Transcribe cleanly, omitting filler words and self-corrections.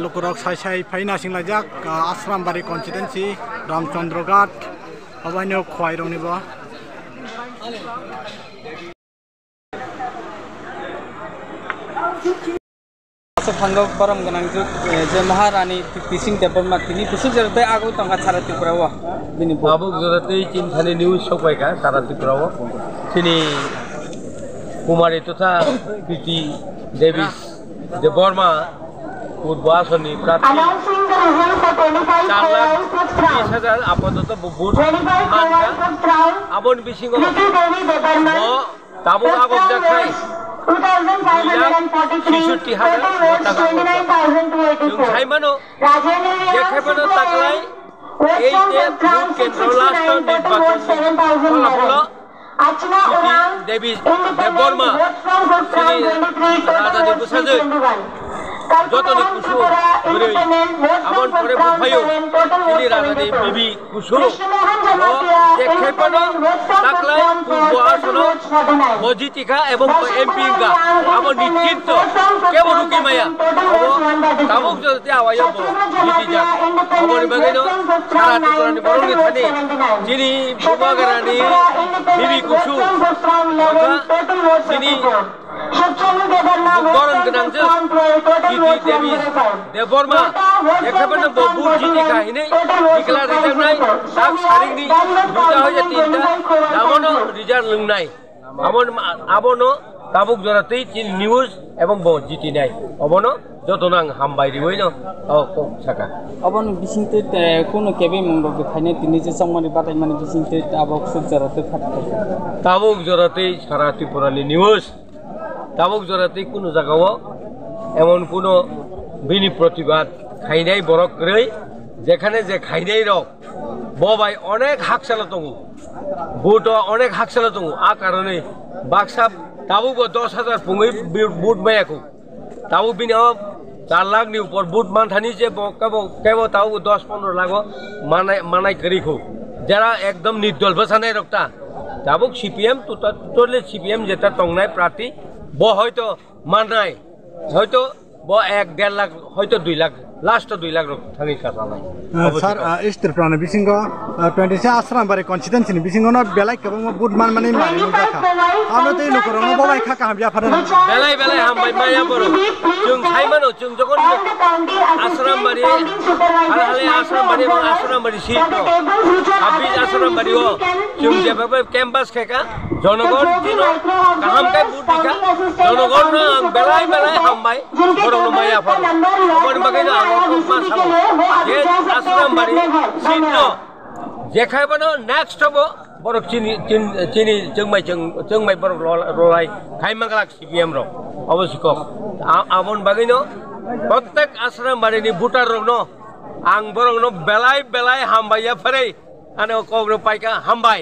Lukurok sai faina singlajak Asrambari constituency Ramchandra Ghat abaino khwai rong ni ba Panggap barang ganang juk je Maharani pising tepon matini pising jarte agu tangga cara tipurawa bini babu jarte chin thani news sokai ka cara tipurawa sini Kumari totha Kriti Davis de Burma Udbasani prati 4,20,000 apatot vote manga abon bisingo mo tabu agok jakai 2,543,000 Saimano, Yakabano Takalai, 8 Blue Kendro last on the Polo, Davis, the Burma, Raja de Busazu, Jotoni Kusu, Amon Forever Fayo, Raja de Bibi Kusu, Yakabano, Takalai, Kubuasono, Mojitika, এবং এমপিঙ্গা আমন নিশ্চিত কেবল rookie Maya of তাবুক যদি আওয়ায় জিতি যা অবনি বাগাইনো সারা ত্রিপুরানি বরংনি Thani যিনি বুবাগারানি বিবি কুসু যিনি গরম গনাংজ জিতি দেবী দেববর্মা এখানে বহু জিতি কাহিনী ডিক্লার রিজার্ভ নাই সাক সারিংনি দুটা হয়ে তিনটা নামনো রিজার্ভ লং নাই Abono tabuk jorate chin news এবং জিটি নাই অবনো যতনাং হামবাই দিবইনো ও সাকা অবন বিসিংতে কোন কেবে মঙ্গল খাইনে তিনি যে সংমানি বাতাই মানে বিসিংতে তাবক সুখ জরাতে ফাটতে তাবুক জরাতে সারা ত্রিপুরানি নিউজ তাবুক জরাতে কোন জায়গাও এমন কোন বিনি প্রতিবাদ খাইনাই বরক রই যেখানে যে খাইনাই রক ববাই অনেক হাকসালা তঙ্গু বুট অনেক হাকসালা তঙ্গু আ কারণে বাক্সা তাবুক 10,000 পুঙ্গি বুট মায়াকু তাবুক বিনি 4 লাখ নি উপর বুট মানথানি যে কেবল তাবুক 10-15 লাখ মানাই করিখু যারা একদম নির্দল বসানাই রক্তা তাবুক সিপিএম টোটালি সিপিএম যেটা টংনাই প্রার্থী ব হয়তো মানাই হয়তো ব 1-1.5 লাখ হয়তো 2 লাখ लास्ट 2 लाख थांगी कासा नाय सर इस्टर प्राण बिसिंगो 20 आश्रमबारी कन्स्टिट्युएन्सी बिसिंगो बेलाय केबो बुटमान माने मानि जाखा आरो तै लोकरनो बबाय खाका हाबिया फारन बेलाय हम माया बरो जों थाइमानो जों जगन आश्रमबारी हाले आश्रमबारी बा आश्रमबारी सीट दो हाबि आश्रमबारी ओ जों जेबाबो क्याम्पास खाका जनगण दिनो काहाम काय बुट दिखा जनगण आं बेलाय हामबाय बरनो माया फारन अबन बागैनो যে আশ্রমবাড়ি চিহ্ন যেখানে নেক্সট হব বরক চিনি চেংমাই বরক রলাই খাইমাংলাক সিপিএম রক অবশ্যক আমন বাগিনো প্রত্যেক আশ্রমবাড়িনি ভোটার রক ন আং বরক ন বেলায় হামবাইয়া ফেরে আনে কগ্র পাইকা হামবাই